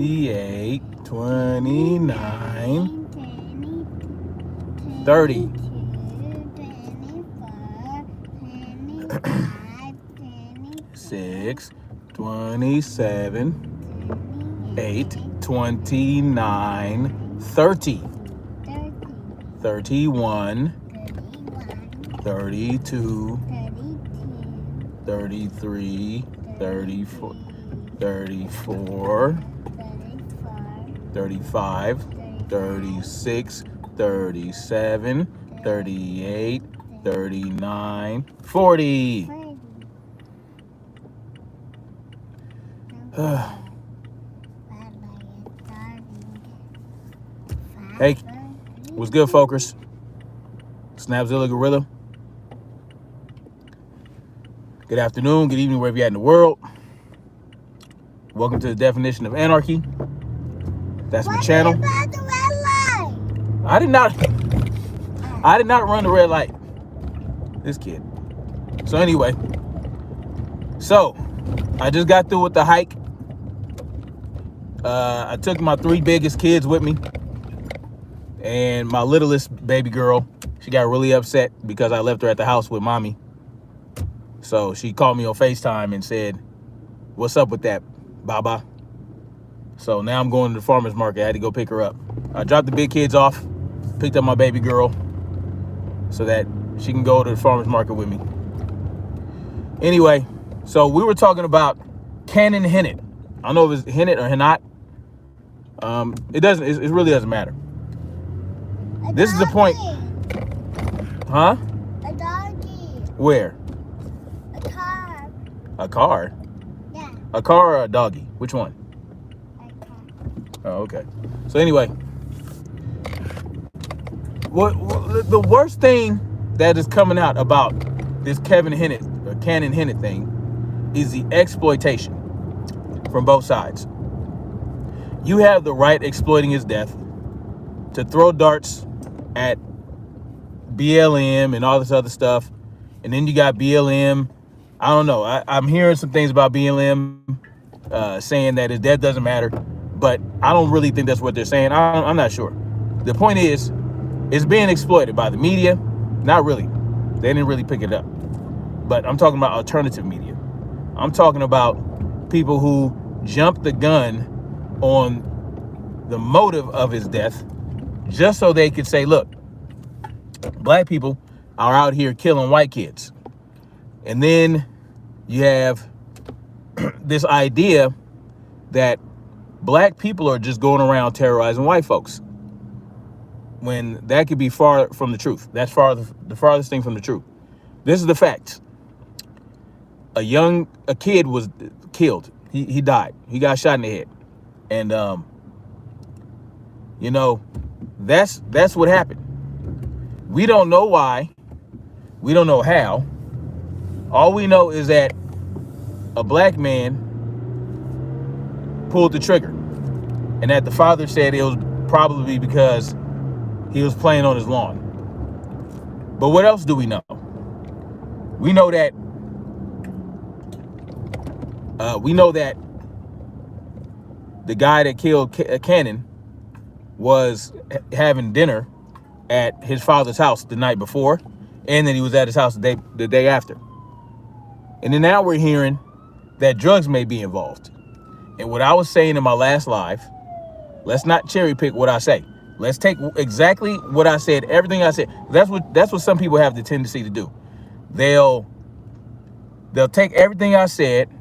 28, 29, 30, 6, 27, 8, 29, 30, 31, 32, 33, 34, 34, 35, 36, 37, 38, 39, 40. Hey, what's good, folkers? Snapzilla Gorilla. Good afternoon, good evening, wherever you're at in the world. Welcome to the Definition of Anarchy. That's my channel. About the red light? I did not run the red light. This kid. So anyway, I just got through with the hike. I took my 3 biggest kids with me, and my littlest baby girl. She got really upset because I left her at the house with mommy. So she called me on FaceTime and said, "What's up with that, Baba?" So now I'm going to the farmer's market. I had to go pick her up. I dropped the big kids off, picked up my baby girl so that she can go to the farmer's market with me. Anyway, so we were talking about Canon Hinnat. I don't know if it's Hinnat or Hinnat. It really doesn't matter. This is the point. Huh? A doggy. Where? A car. A car? Yeah, A car or a doggy? Which one? a car. Oh, okay. So anyway, what the worst thing that is coming out about this Canon Hinnat thing is the exploitation from both sides. You have the right exploiting his death to throw darts at BLM and all this other stuff. And then you got BLM. I don't know. I'm hearing some things about BLM saying that his death doesn't matter. But I don't really think that's what they're saying. I'm not sure. The point is, it's being exploited by the media. Not really. They didn't really pick it up. But I'm talking about alternative media. I'm talking about people who jumped the gun on the motive of his death just so they could say, look, black people are out here killing white kids. And then you have this idea that black people are just going around terrorizing white folks, when that could be far from the truth. That's the farthest thing from the truth. This is the facts. A kid was killed. He died. He got shot in the head. And that's what happened. We don't know why. We don't know how. All we know is that a black man pulled the trigger, and that the father said it was probably because he was playing on his lawn. But what else do we know? We know that the guy that killed Cannon was having dinner at his father's house the night before, and then he was at his house the day after. And then now we're hearing that drugs may be involved. And what I was saying in my last live, let's not cherry pick what I say. Let's take exactly what I said, everything I said. That's what some people have the tendency to do. They'll take everything I said,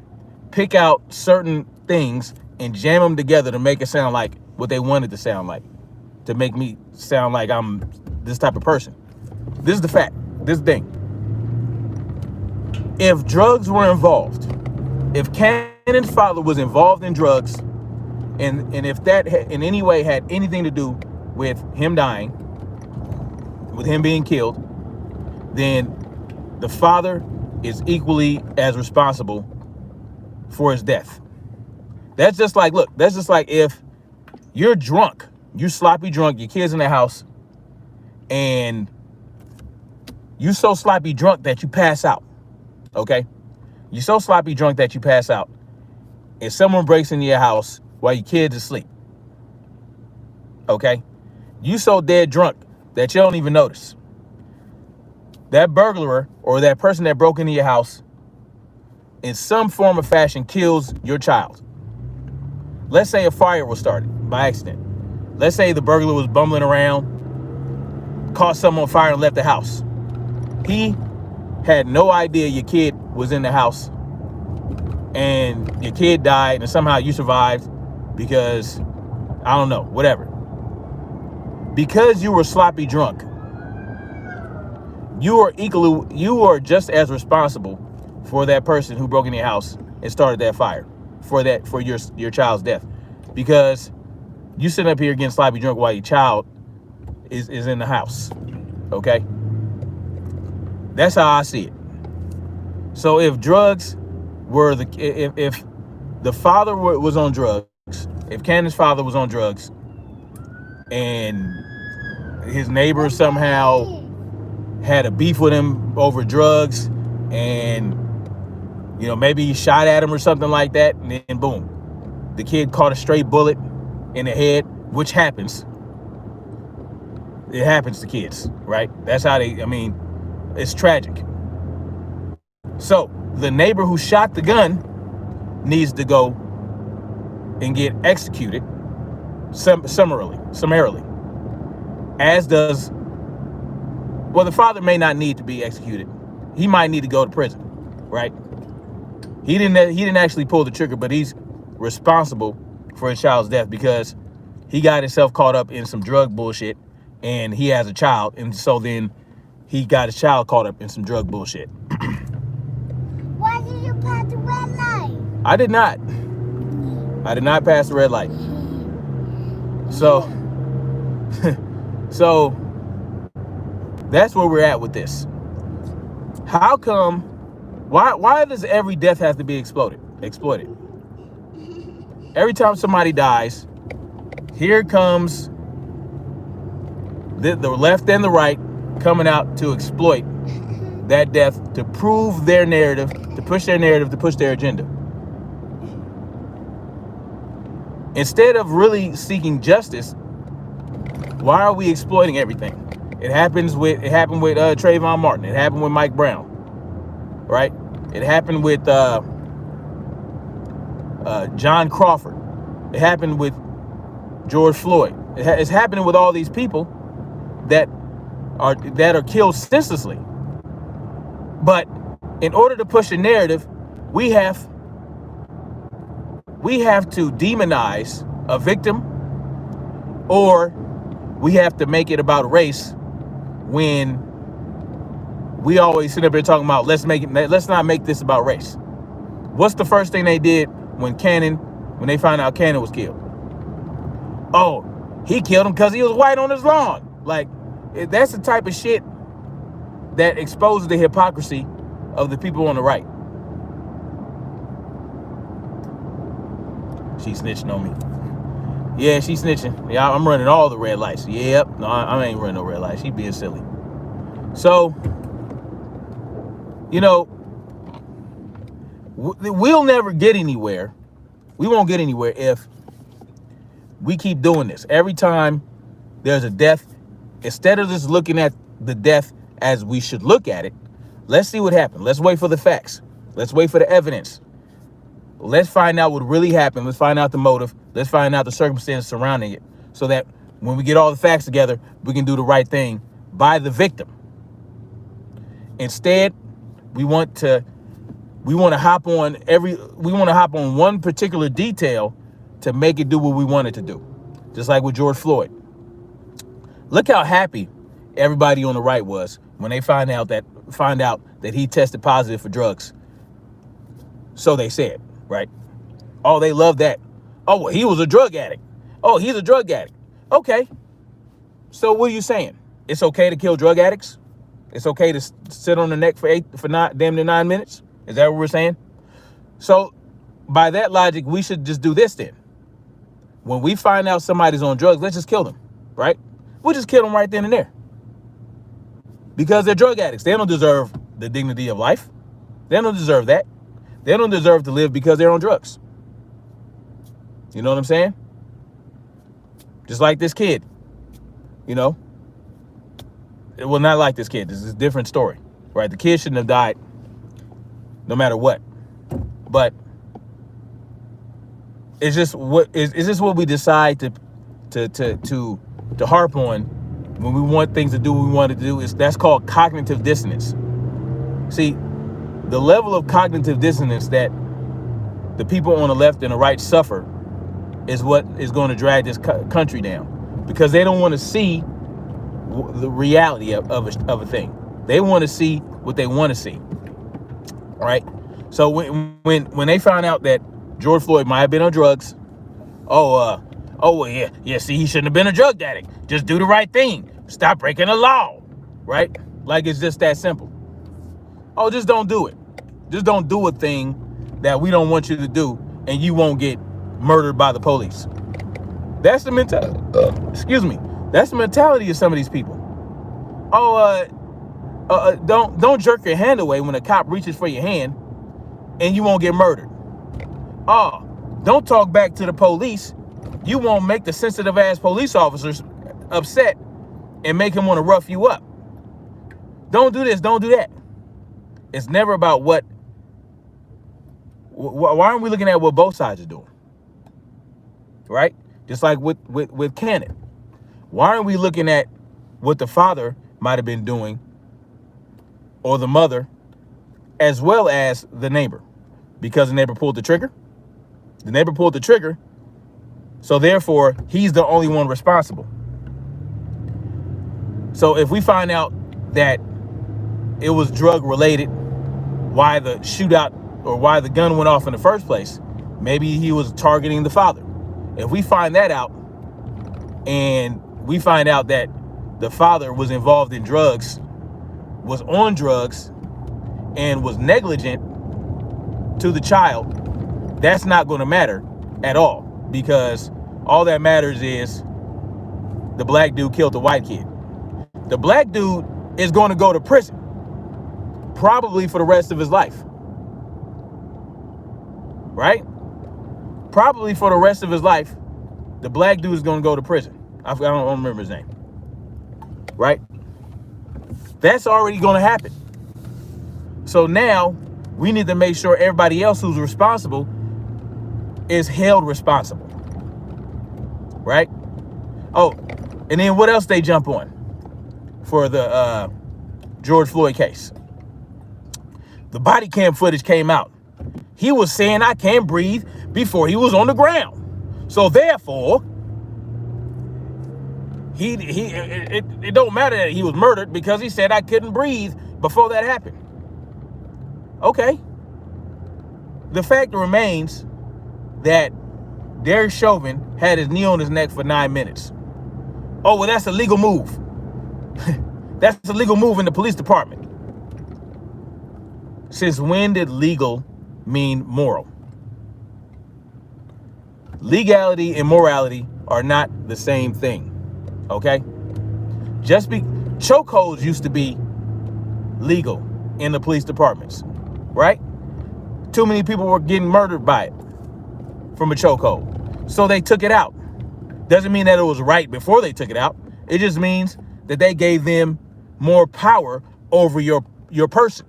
pick out certain things, and jam them together to make it sound like what they wanted to sound like, to make me sound like I'm this type of person. This is the fact. This is the thing. If drugs were involved, if Cannon's father was involved in drugs, and if that in any way had anything to do with him dying, with him being killed, then the father is equally as responsible for his death. That's just like, look, that's just like if you're drunk, you're sloppy drunk, your kid's in the house, and you so sloppy drunk that you pass out, okay? You're so sloppy drunk that you pass out, and someone breaks into your house while your kid's asleep. Okay? You so dead drunk that you don't even notice. That burglar or that person that broke into your house in some form or fashion kills your child. Let's say a fire was started by accident. Let's say the burglar was bumbling around, caught someone on fire and left the house. He had no idea your kid was in the house, and your kid died, and somehow you survived because, I don't know, whatever. Because you were sloppy drunk, you are just as responsible for that person who broke in your house and started that fire, for your child's death, because you sitting up here getting sloppy drunk while your child is in the house. Okay, that's how I see it. So if drugs were if the father was on drugs, if Cannon's father was on drugs, and his neighbor somehow had a beef with him over drugs, and maybe he shot at him or something like that, and then boom, the kid caught a stray bullet in the head, which happens. It happens to kids, right? That's how it's tragic. So the neighbor who shot the gun needs to go and get executed summarily, as does, well, the father may not need to be executed. He might need to go to prison, right? He didn't actually pull the trigger, but he's responsible for his child's death because he got himself caught up in some drug bullshit, and he has a child, and so then he got his child caught up in some drug bullshit. Why did you pass the red light? I did not pass the red light. So so that's where we're at with this. How come, why does every death have to be exploited? Every time somebody dies, here comes the left and the right coming out to exploit that death, to prove their narrative, to push their narrative, to push their agenda. Instead of really seeking justice, why are we exploiting everything? It happened with Trayvon Martin. It happened with Mike Brown, right? It happened with John Crawford. It happened with George Floyd. It's happening with all these people that are killed senselessly. But in order to push a narrative, we have to demonize a victim, or we have to make it about race, when we always sit up here talking about let's not make this about race. What's the first thing they did when they found out Cannon was killed? Oh, he killed him because he was white on his lawn. Like, that's the type of shit that exposes the hypocrisy of the people on the right. She snitching on me. Yeah, she snitching. Yeah, I'm running all the red lights. Yep. No, I ain't running no red lights. She being silly. So, we'll never get anywhere. We won't get anywhere if we keep doing this. Every time there's a death, instead of just looking at the death as we should look at it, let's see what happened. Let's wait for the facts. Let's wait for the evidence. Let's find out what really happened. Let's find out the motive. Let's find out the circumstances surrounding it, so that when we get all the facts together, we can do the right thing by the victim. Instead, we want to hop on one particular detail to make it do what we want it to do. Just like with George Floyd. Look how happy everybody on the right was when they find out that he tested positive for drugs. So they said, right? Oh, they love that. Oh, well, he was a drug addict. Oh, he's a drug addict. Okay. So what are you saying? It's okay to kill drug addicts? It's okay to sit on the neck for damn near 9 minutes? Is that what we're saying? So by that logic, we should just do this then. When we find out somebody's on drugs, let's just kill them, right? We'll just kill them right then and there. Because they're drug addicts. They don't deserve the dignity of life. They don't deserve that. They don't deserve to live because they're on drugs. You know what I'm saying? Just like this kid, you know? Well, not like this kid. This is a different story, right? The kid shouldn't have died no matter what. But it's just what we decide to harp on when we want things to do what we want to do. That's called cognitive dissonance. See, the level of cognitive dissonance that the people on the left and the right suffer is what is going to drag this country down, because they don't want to see the reality of a thing. They want to see what they want to see. All right. So when they found out that George Floyd might have been on drugs, yeah. See, he shouldn't have been a drug addict. Just do the right thing. Stop breaking the law. Right? Like it's just that simple. Oh, just don't do it. Just don't do a thing that we don't want you to do, and you won't get murdered by the police. That's the mentality. Excuse me. That's the mentality of some of these people. Don't jerk your hand away when a cop reaches for your hand, and you won't get murdered. Don't talk back to the police. You won't make the sensitive ass police officers upset and make him want to rough you up. Don't do this. Don't do that. It's never about what. Why aren't we looking at what both sides are doing? Right? Just like with Cannon. Why aren't we looking at what the father might have been doing, or the mother, as well as the neighbor? Because the neighbor pulled the trigger. The neighbor pulled the trigger, so therefore he's the only one responsible. So if we find out that it was drug related, why the shootout or why the gun went off in the first place, maybe he was targeting the father. If we find that out, and we find out that the father was involved in drugs, was on drugs, and was negligent to the child, that's not going to matter at all, because all that matters is the black dude killed the white kid. The black dude is going to go to prison, probably for the rest of his life. Right? Probably for the rest of his life, the black dude is going to go to prison. I don't remember his name. Right? That's already going to happen. So now we need to make sure everybody else who's responsible is held responsible. Right? Oh, and then what else they jump on for the George Floyd case? The body cam footage came out. He was saying, I can't breathe, before he was on the ground. So therefore, it don't matter that he was murdered, because he said I couldn't breathe before that happened. Okay. The fact remains that Derek Chauvin had his knee on his neck for 9 minutes. Oh, well, that's a legal move. That's a legal move in the police department. Since when did legal mean moral? Legality and morality are not the same thing. Okay? Chokeholds used to be legal in the police departments, right? Too many people were getting murdered by it from a chokehold. So they took it out. Doesn't mean that it was right before they took it out. It just means that they gave them more power over your person,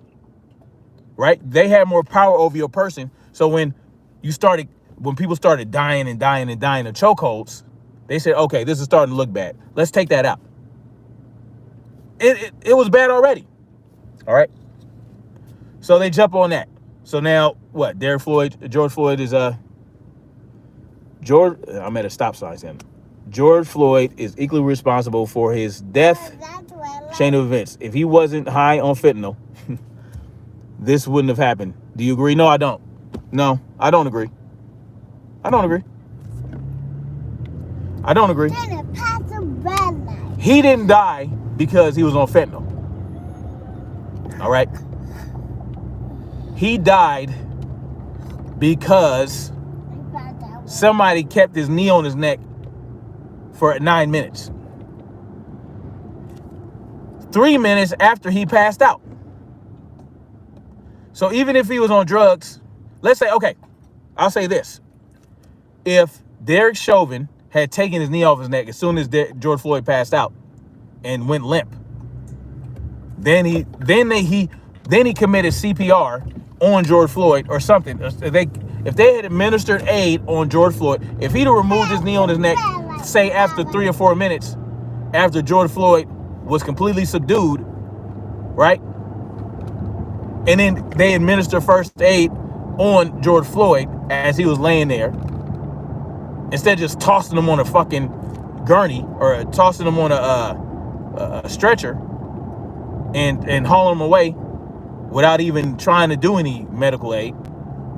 right? They had more power over your person. So when people started dying of chokeholds, they said, okay, this is starting to look bad. Let's take that out. It was bad already. All right. So they jump on that. So now what? George Floyd is I'm at a stop sign, Sam. George Floyd is equally responsible for his death chain of events. If he wasn't high on fentanyl, this wouldn't have happened. Do you agree? No, I don't. No, I don't agree. I don't agree. He didn't die because he was on fentanyl. All right. He died because somebody kept his knee on his neck for 9 minutes. 3 minutes after he passed out. So even if he was on drugs, let's say, okay, I'll say this. If Derek Chauvin had taken his knee off his neck as soon as George Floyd passed out and went limp. Then he committed CPR on George Floyd or something. If they had administered aid on George Floyd, if he'd have removed his knee on his neck, say after 3 or 4 minutes, after George Floyd was completely subdued, right? And then they administered first aid on George Floyd as he was laying there, instead of just tossing him on a fucking gurney or tossing him on a stretcher and hauling him away without even trying to do any medical aid,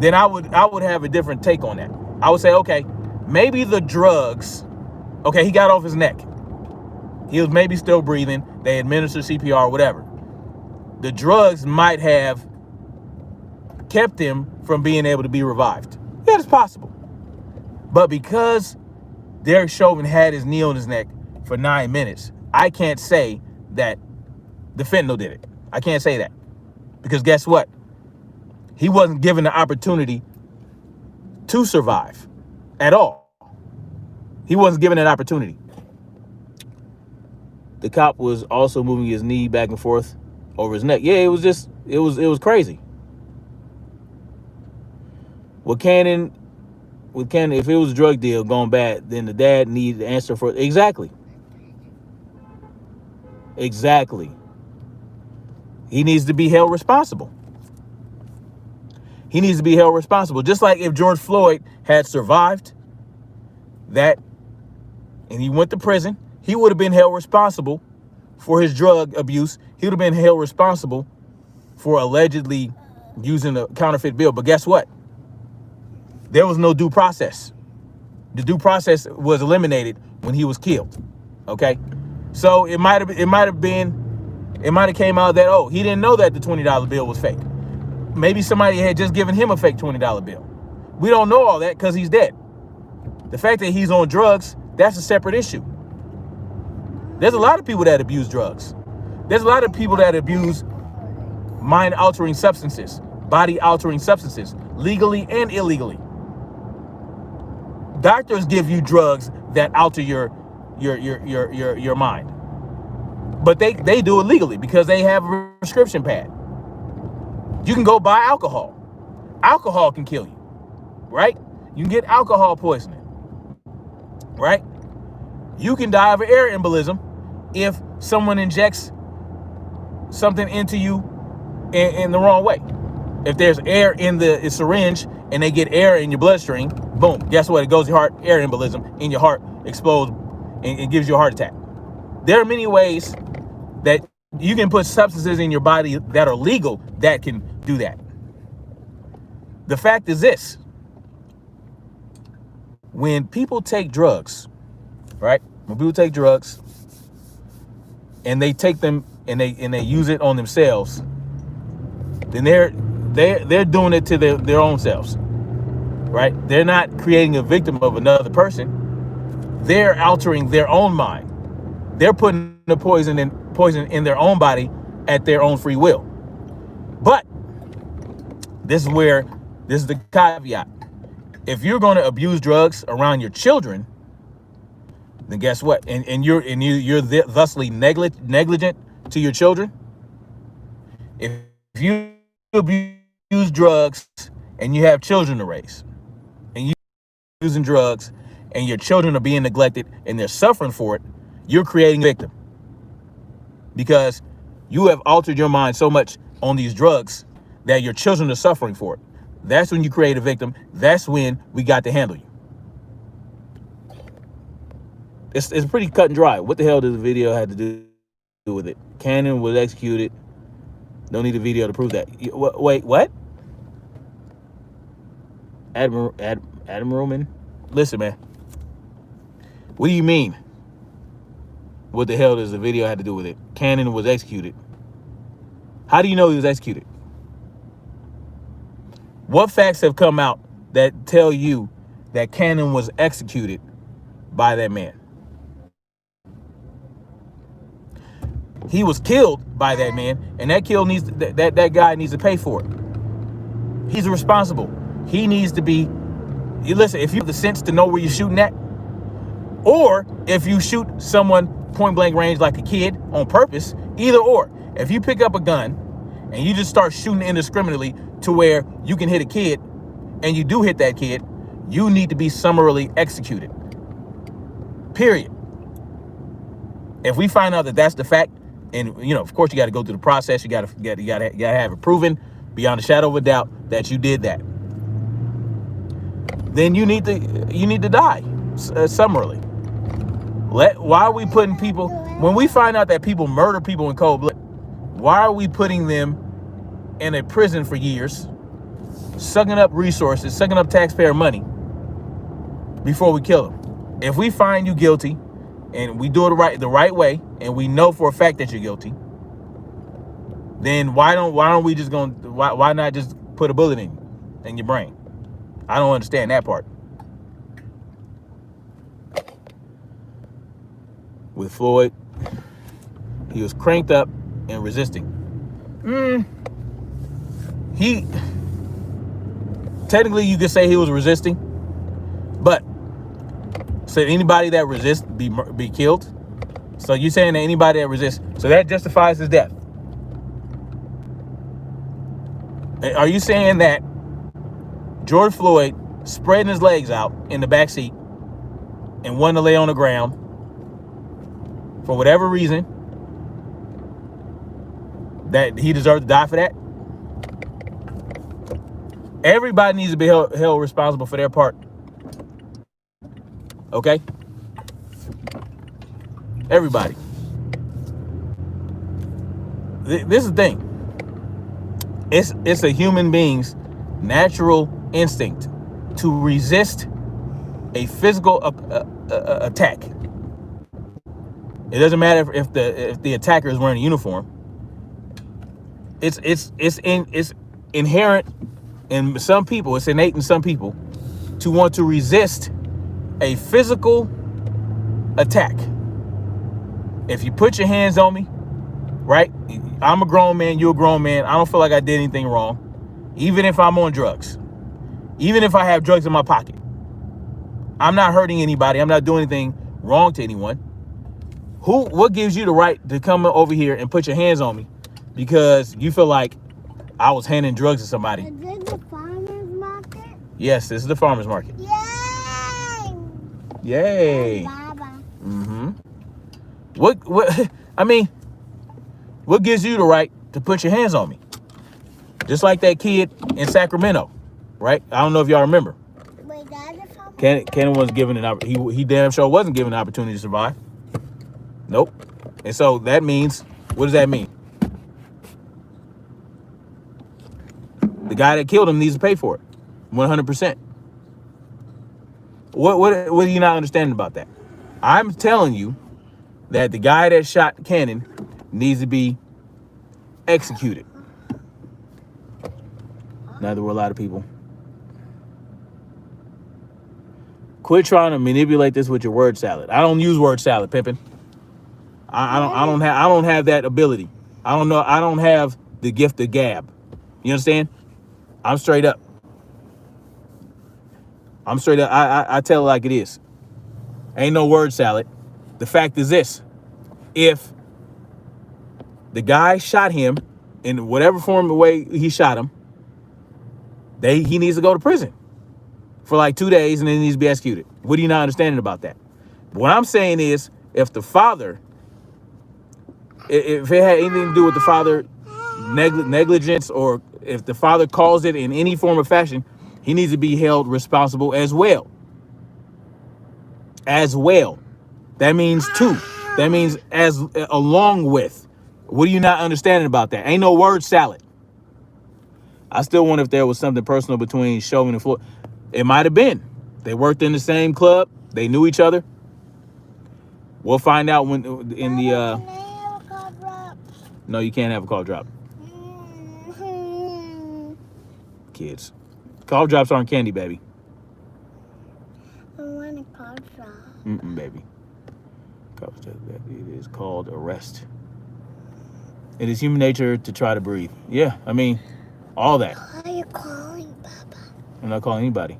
then I would have a different take on that. I would say, okay, maybe the drugs, okay, he got off his neck. He was maybe still breathing. They administered CPR, whatever. The drugs might have kept him from being able to be revived. Yeah, it's possible. But because Derek Chauvin had his knee on his neck for 9 minutes, I can't say that the fentanyl did it. I can't say that. Because guess what? He wasn't given the opportunity to survive at all. He wasn't given that opportunity. The cop was also moving his knee back and forth over his neck. Yeah, it was crazy. With Cannon, if it was a drug deal going bad, then the dad needed to answer for it. Exactly. He needs to be held responsible. He needs to be held responsible. Just like if George Floyd had survived that and he went to prison, he would have been held responsible for his drug abuse. He would have been held responsible for allegedly using a counterfeit bill. But guess what? There was no due process. The due process was eliminated when he was killed. Okay? So it might have came out that, oh, he didn't know that the $20 bill was fake. Maybe somebody had just given him a fake $20 bill. We don't know all that because he's dead. The fact that he's on drugs, that's a separate issue. There's a lot of people that abuse drugs. There's a lot of people that abuse mind-altering substances, body-altering substances, legally and illegally. Doctors give you drugs that alter your mind. But they do it legally because they have a prescription pad. You can go buy alcohol. Alcohol can kill you, right? You can get alcohol poisoning, right? You can die of an air embolism if someone injects something into you in the wrong way. If there's air in the syringe and they get air in your bloodstream, boom, guess what? It goes to your heart, air embolism in your heart, explodes and gives you a heart attack. There are many ways that you can put substances in your body that are legal that can do that. The fact is this: when people take drugs, right? When people take drugs and they take them and they use it on themselves, then they're doing it to their own selves, right? They're not creating a victim of another person. They're altering their own mind. They're putting the poison in their own body at their own free will. But this is the caveat. If you're going to abuse drugs around your children, then guess what? And you're thusly negligent to your children. If you abuse drugs and you have children to raise, and you're using drugs and your children are being neglected and they're suffering for it, you're creating a victim. Because you have altered your mind so much on these drugs that your children are suffering for it. That's when you create a victim. That's when we got to handle you. It's pretty cut and dry. What the hell does the video have to do with it? Cannon was executed. Don't need a video to prove that. Wait, what? Admiralman? Listen, man. What do you mean? What the hell does the video have to do with it? Cannon was executed. How do you know he was executed? What facts have come out that tell you that Cannon was executed by that man? He was killed by that man, and that guy needs to pay for it. He's responsible. He needs to be You listen, if you have the sense to know where you're shooting at, or if you shoot someone point blank range like a kid on purpose, either or. If you pick up a gun and you just start shooting indiscriminately to where you can hit a kid, and you do hit that kid, you need to be summarily executed. Period. If we find out that that's the fact, and of course you got to go through the process, you got to have it proven beyond a shadow of a doubt that you did that, then you need to die summarily. Why are we putting people, when we find out that people murder people in cold blood, why are we putting them in a prison for years, sucking up resources, sucking up taxpayer money before we kill them? If we find you guilty and we do it the right way, and we know for a fact that you're guilty, then why not just put a bullet in your brain? I don't understand that part. With Floyd, he was cranked up and resisting. Technically you could say he was resisting, but said anybody that resists be killed. So you're saying that anybody that resists, so that justifies his death. Are you saying that George Floyd spreading his legs out in the back seat and wanting to lay on the ground for whatever reason, that he deserved to die for that? Everybody needs to be held responsible for their part. Okay? Everybody. This is the thing. It's a human being's natural instinct to resist a physical attack. It doesn't matter if the attacker is wearing a uniform. It's inherent in some people. It's innate in some people to want to resist a physical attack. If you put your hands on me, right? I'm a grown man, you're a grown man. I don't feel like I did anything wrong. Even if I'm on drugs, even if I have drugs in my pocket, I'm not hurting anybody. I'm not doing anything wrong to anyone. What gives you the right to come over here and put your hands on me because you feel like I was handing drugs to somebody? Is this the farmer's market? Yes, this is the farmer's market. Yay! Yay. Baba. Mm-hmm. What gives you the right to put your hands on me? Just like that kid in Sacramento, right? I don't know if y'all remember. Wait, that's the farmer's Cannon was given he damn sure wasn't given an opportunity to survive. Nope. And so that means, what does that mean? The guy that killed him needs to pay for it. 100%. What are you not understanding about that? I'm telling you that the guy that shot Cannon needs to be executed. Neither were a lot of people. Quit trying to manipulate this with your word salad. I don't use word salad, pimpin'. I don't have that ability. I don't know. I don't have the gift of gab. You understand? I'm straight up. I tell it like it is. Ain't no word salad. The fact is this: if the guy shot him in whatever form of way he shot him, he needs to go to prison for like 2 days and then he needs to be executed. What are you not understanding about that? What I'm saying is, if the father, if it had anything to do with the father negligence, or if the father caused it in any form or fashion, he needs to be held responsible as well. As well. That means two. That means along with. What are you not understanding about that? Ain't no word salad. I still wonder if there was something personal between Chauvin and Floyd. It might have been. They worked in the same club. They knew each other. We'll find out when in the. No, you can't have a call drop. Kids. Call drops aren't candy, baby. I want a call drop. Baby. It is called arrest. It is human nature to try to breathe. Yeah, I mean, all that. Who are you calling, Papa? I'm not calling anybody.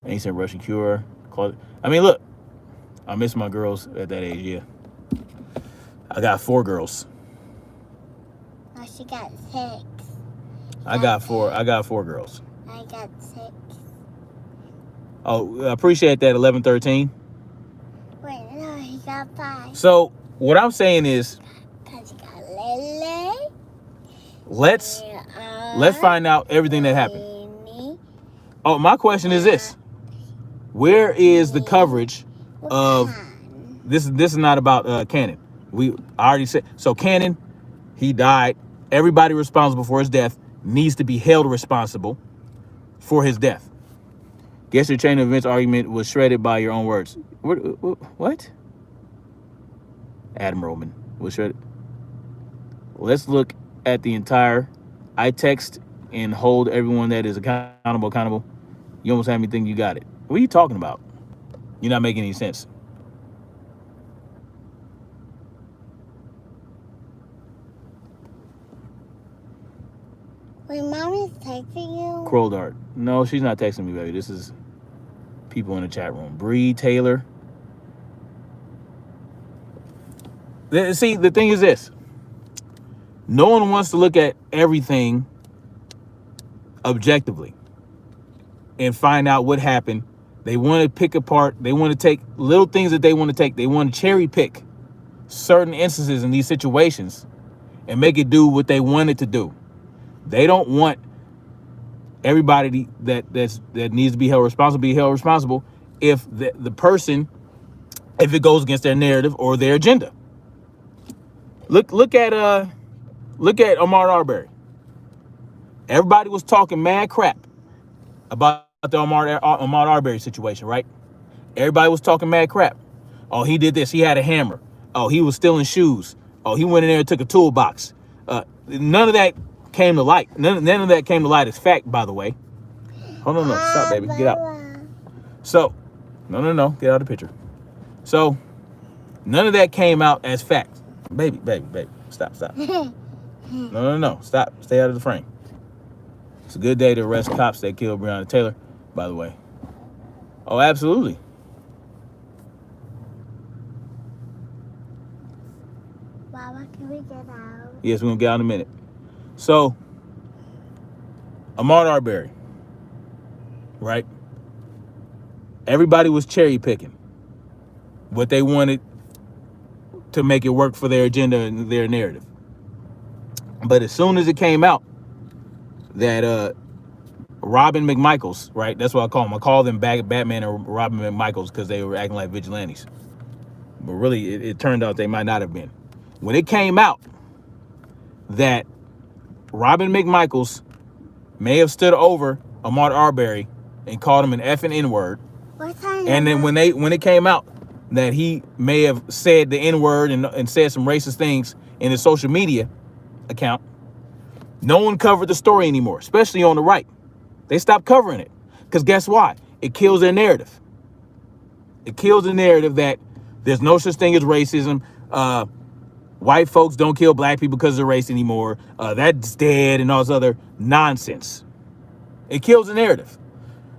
Ancient Russian cure. I mean, look, I miss my girls at that age, yeah. I got 4 girls. Oh, she got 6. I got 4 girls. I got 6. Oh, I appreciate that, 11, 13. Wait, no, he got 5. So what I'm saying is, Because he got Lily. let's find out everything that happened. Oh, my question is this. Where is the coverage of this? This is not about Cannon. I already said. So Cannon, he died. Everybody responsible for his death needs to be held responsible for his death. Guess your chain of events argument was shredded by your own words. What? Adam Roman was shredded. Let's look at the entire. I text and hold everyone that is accountable. You almost have me think you got it. What are you talking about? You're not making any sense. Wait, Mom is texting you? Crow Dart. No, she's not texting me, baby. This is people in the chat room. Bree Taylor. See, the thing is this. No one wants to look at everything objectively and find out what happened. They want to pick apart. They want to take little things that they want to take. They want to cherry pick certain instances in these situations and make it do what they want it to do. They don't want everybody that needs to be held responsible if the person, if it goes against their narrative or their agenda. Look at Ahmaud Arbery. Everybody was talking mad crap about the Ahmaud Arbery situation, right? Everybody was talking mad crap. Oh, he did this. He had a hammer. Oh, he was stealing shoes. Oh, he went in there and took a toolbox. None of that came to light. None of that came to light as fact, by the way. Hold on, no. Stop, baby. Get out. So, no. Get out of the picture. So, none of that came out as fact. Baby. Stop. No. Stop. Stay out of the frame. It's a good day to arrest cops that killed Breonna Taylor, by the way. Oh, absolutely. Mama, can we get out? Yes, we're going to get out in a minute. So, Ahmaud Arbery, right? Everybody was cherry picking what they wanted to make it work for their agenda and their narrative. But as soon as it came out that Robin McMichaels, right? That's what I call them. I call them Batman and Robin McMichaels because they were acting like vigilantes. But really, it turned out they might not have been. When it came out that Robin McMichaels may have stood over Ahmaud Arbery and called him an effing N-word. And then when it came out that he may have said the N-word and said some racist things in his social media account, no one covered the story anymore, especially on the right. They stopped covering it because guess why? It kills their narrative. It kills the narrative that there's no such thing as racism. White folks don't kill black people because of race anymore. That's dead and all this other nonsense. It kills the narrative.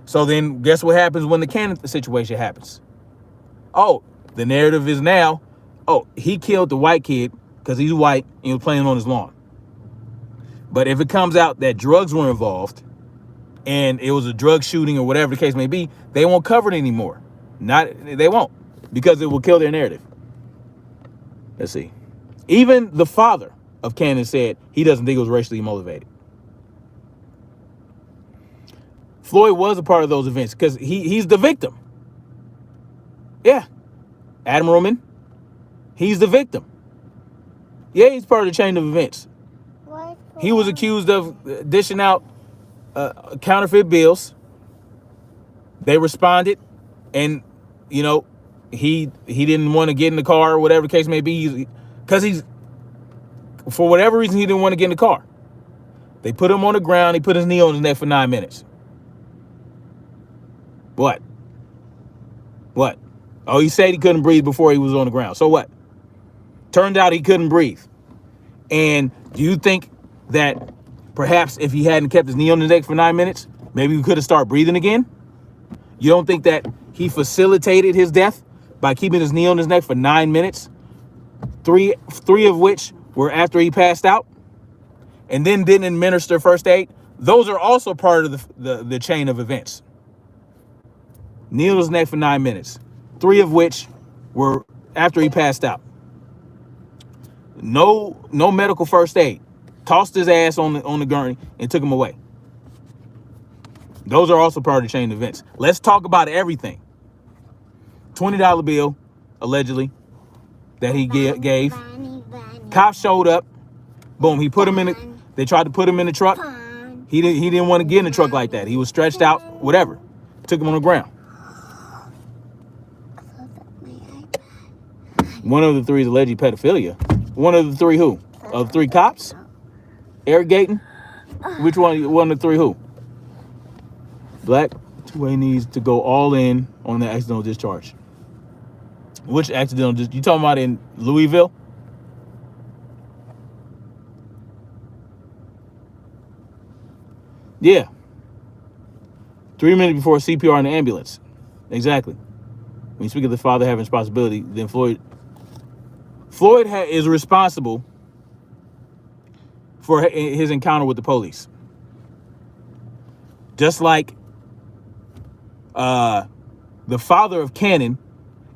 So then guess what happens when the Cannon situation happens? Oh, the narrative is now, oh, he killed the white kid because he's white and he was playing on his lawn. But if it comes out that drugs were involved and it was a drug shooting or whatever the case may be, they won't cover it anymore. They won't, because it will kill their narrative. Let's see. Even the father of Cannon said he doesn't think it was racially motivated. Floyd was a part of those events because he's the victim. Yeah. Adam Roman, he's the victim. Yeah, he's part of the chain of events. He was accused of dishing out counterfeit bills. They responded, and he didn't want to get in the car or whatever the case may be, because for whatever reason he didn't want to get in the car. They put him on the ground. He put his knee on his neck for 9 minutes. What? Oh, he said he couldn't breathe before he was on the ground. So what? Turned out he couldn't breathe. And do you think that perhaps if he hadn't kept his knee on his neck for 9 minutes, maybe he could have started breathing again? You don't think that he facilitated his death by keeping his knee on his neck for 9 minutes? Three of which were after he passed out, and then didn't administer first aid. Those are also part of the chain of events. Knee on his neck for 9 minutes. 3 of which were after he passed out. No medical first aid. Tossed his ass on the gurney and took him away. Those are also part of the chain of events. Let's talk about everything. $20 bill, allegedly, that he gave. Cops showed up. Boom. He put him in the. They tried to put him in the truck. He didn't want to get in the truck like that. He was stretched out. Whatever. Took him on the ground. One of the 3 is alleged pedophilia. One of the 3 who? Of 3 cops? Eric Gayton? Which one of the 3 who? Black two-way needs to go all in on the accidental discharge. Which accidental discharge? You talking about in Louisville? Yeah. 3 minutes before CPR in the ambulance. Exactly. When you speak of the father having responsibility, then Floyd is responsible for his encounter with the police. Just like the father of Cannon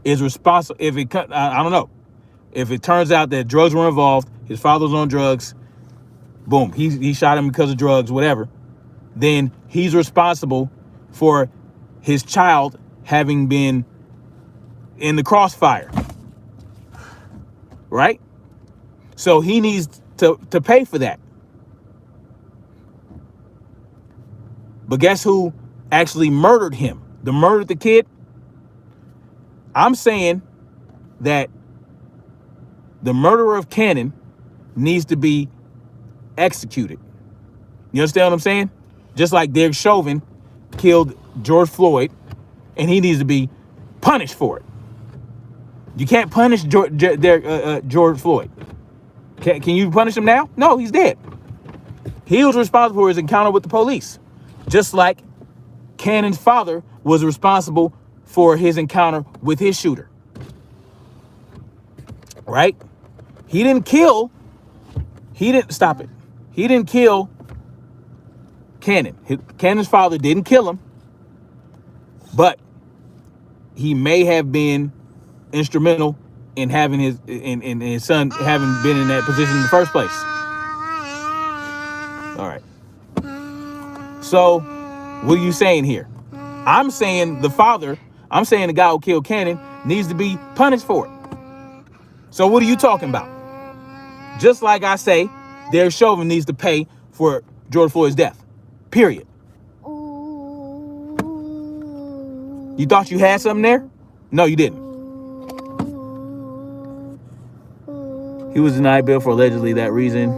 is responsible. I don't know. If it turns out that drugs were involved, his father was on drugs, boom, he shot him because of drugs, whatever, then he's responsible for his child having been in the crossfire. Right? So he needs to pay for that. But guess who actually murdered him? Murdered the kid? I'm saying that the murderer of Cannon needs to be executed. You understand what I'm saying? Just like Derek Chauvin killed George Floyd, and he needs to be punished for it. You can't punish George Floyd. Can you punish him now? No, he's dead. He was responsible for his encounter with the police. Just like Cannon's father was responsible for his encounter with his shooter. Right? He didn't kill Cannon. Cannon's father didn't kill him, but he may have been instrumental in having his son having been in that position in the first place. All right. So, what are you saying here? I'm saying the guy who killed Cannon needs to be punished for it. So what are you talking about? Just like I say, Derek Chauvin needs to pay for George Floyd's death. Period. You thought you had something there? No, you didn't. He was denied bail for allegedly that reason.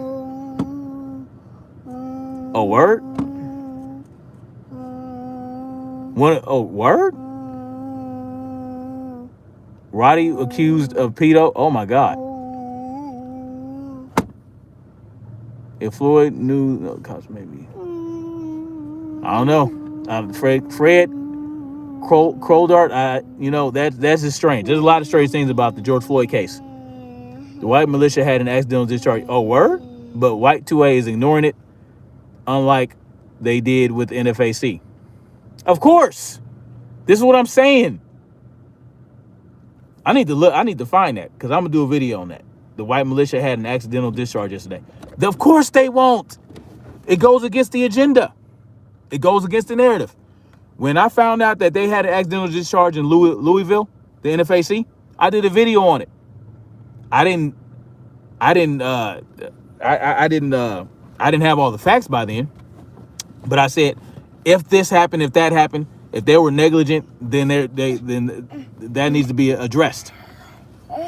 Oh, word? Word? Roddy accused of pedo? Oh, my God. If Floyd knew... No, cops maybe... I don't know. Fred Kroldart, that's just strange. There's a lot of strange things about the George Floyd case. The white militia had an accidental discharge. Oh, word? But white 2A is ignoring it, unlike they did with NFAC. Of course. This is what I'm saying. I need to find that, because I'm going to do a video on that. The white militia had an accidental discharge yesterday. Of course they won't. It goes against the agenda. It goes against the narrative. When I found out that they had an accidental discharge in Louisville, the NFAC, I did a video on it. I didn't have all the facts by then, but I said, if this happened, if that happened, if they were negligent, then that needs to be addressed.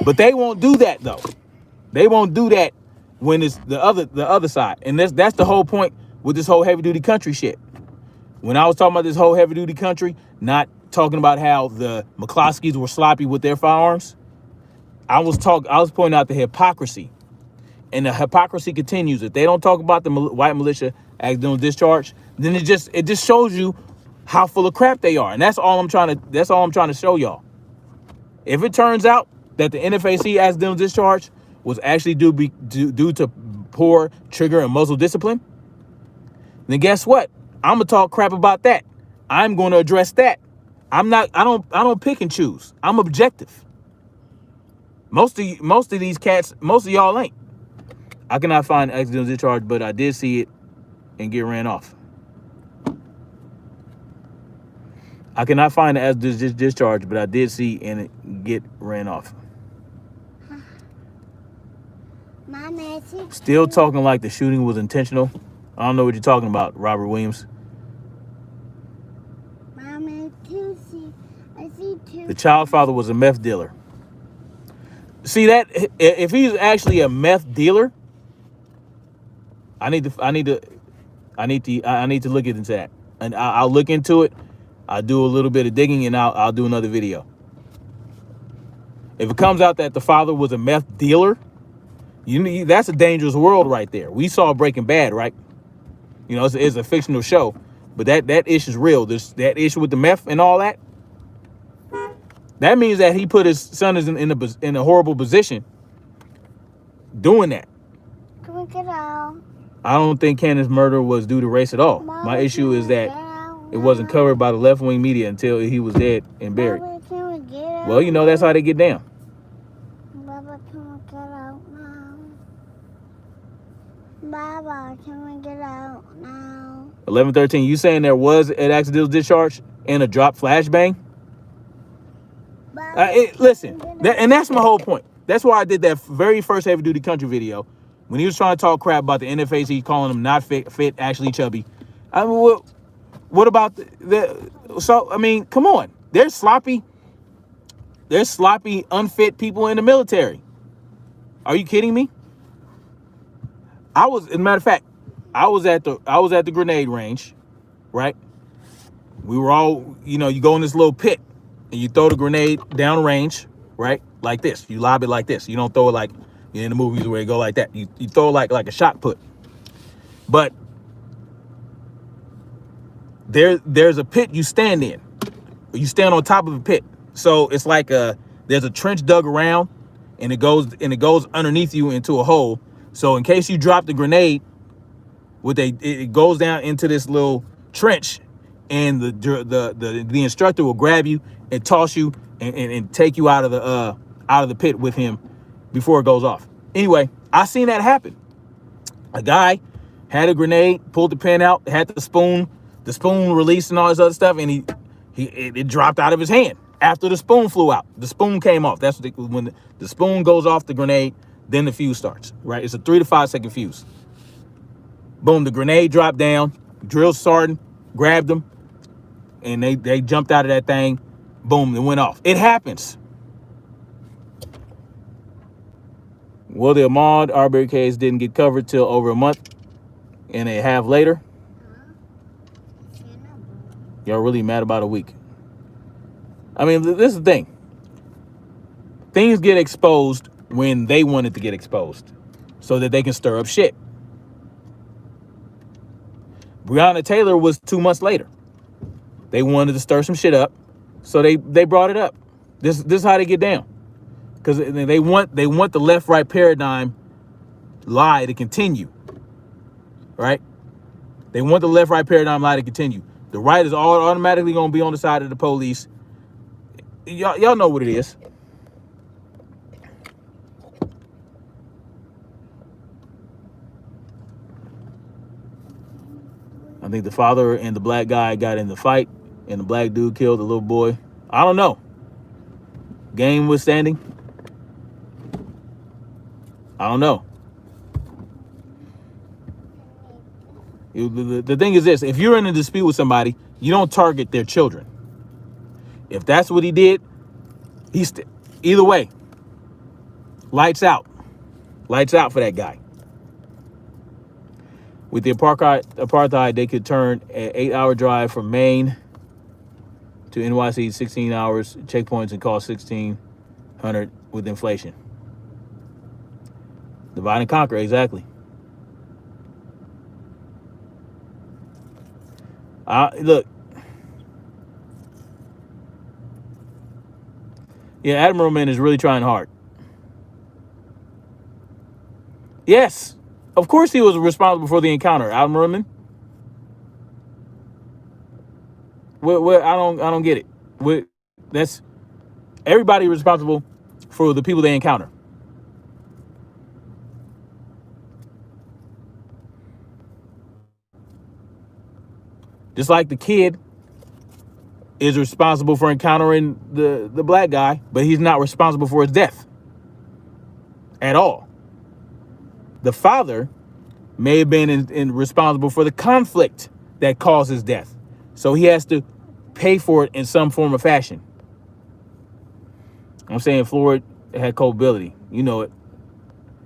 But they won't do that though. They won't do that when it's the other side. And that's the whole point with this whole heavy duty country shit. When I was talking about this whole heavy duty country, not talking about how the McCloskeys were sloppy with their firearms, I was pointing out the hypocrisy. And the hypocrisy continues. If they don't talk about the white militia accidental discharge, then it just shows you how full of crap they are. And that's all I'm trying to show y'all. If it turns out that the NFAC accidental discharge was actually due to poor trigger and muzzle discipline, then guess what? I'm gonna talk crap about that. I'm going to address that. I don't pick and choose. I'm objective. Most of these cats, most of y'all ain't. I cannot find accidental discharge, but I did see it and get ran off. I cannot find the accidental discharge, but I did see and it get ran off. My message. Still talking like the shooting was intentional. I don't know what you're talking about, Robert Williams. Mama, I see two. The child father was a meth dealer. See that? If he's actually a meth dealer, I need to look into that, and I'll look into it. I'll do a little bit of digging, and I'll do another video. If it comes out that the father was a meth dealer, that's a dangerous world right there. We saw Breaking Bad, right? You know, it's a fictional show, but that issue is real. That issue with the meth and all that. That means that he put his son in a horrible position doing that. Can we get out? I don't think Cannon's murder was due to race at all. My issue is that it wasn't covered by the left-wing media until he was dead and buried. Baba, can we get out? Well, you know, that's how they get down. Baba, can we get out now? Baba, can we get out now? 11:13. You saying there was an accidental discharge and a drop flashbang? Listen, and that's my whole point. That's why I did that very first heavy duty country video when he was trying to talk crap about the NFAC, calling him not fit, actually chubby. I mean, what about so? I mean, come on. There's sloppy, unfit people in the military. Are you kidding me? As a matter of fact, I was at the grenade range, right? We were all, you go in this little pit and you throw the grenade down range, right? Like this. You lob it like this. You don't throw it like in the movies where you go like that. You throw it like a shot put. But there's a pit you stand in. You stand on top of a pit. So it's like there's a trench dug around and it goes underneath you into a hole. So in case you drop the grenade, it goes down into this little trench, and the instructor will grab you and toss you and take you out of the pit with him before it goes off. Anyway, I seen that happen. A guy had a grenade, pulled the pin out, had the spoon released and all this other stuff, and it dropped out of his hand after the spoon flew out. The spoon came off. That's when the spoon goes off the grenade, then the fuse starts, right? It's a 3 to 5 second fuse. Boom, the grenade dropped down, drill sergeant grabbed them, and they jumped out of that thing. Boom, it went off. It happens. Well, the Ahmaud Arbery case didn't get covered till over a month and a half later. Y'all really mad about a week. I mean, this is the thing. Things get exposed when they want it to get exposed so that they can stir up shit. Breonna Taylor was 2 months later. They wanted to stir some shit up, so they brought it up. This is how they get down. Because they want the left-right paradigm lie to continue. Right? They want the left-right paradigm lie to continue. The right is all automatically going to be on the side of the police. Y'all know what it is. I think the father and the black guy got in the fight, and the black dude killed the little boy. I don't know. Game withstanding. I don't know. The thing is this: if you're in a dispute with somebody, you don't target their children. If that's what he did, either way. Lights out. Lights out for that guy. With the apartheid, they could turn an 8-hour drive from Maine to NYC 16 hours, checkpoints, and cost $1,600 with inflation. Divide and conquer, exactly. Look, Yeah, Admiral Man is really trying hard. Yes, of course he was responsible for the encounter, Admiral Man. I don't get it. That's everybody responsible for the people they encounter. Just like the kid is responsible for encountering the black guy, but he's not responsible for his death at all. The father may have been responsible for the conflict that caused his death, so he has to pay for it in some form or fashion. I'm saying Floyd had culpability. You know it.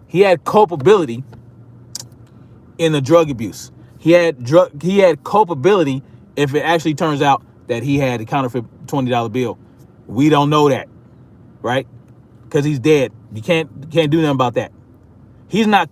He had culpability in the drug abuse. He had culpability if it actually turns out that he had a counterfeit $20 bill. We don't know that, right? Because he's dead. You can't do nothing about that. He's not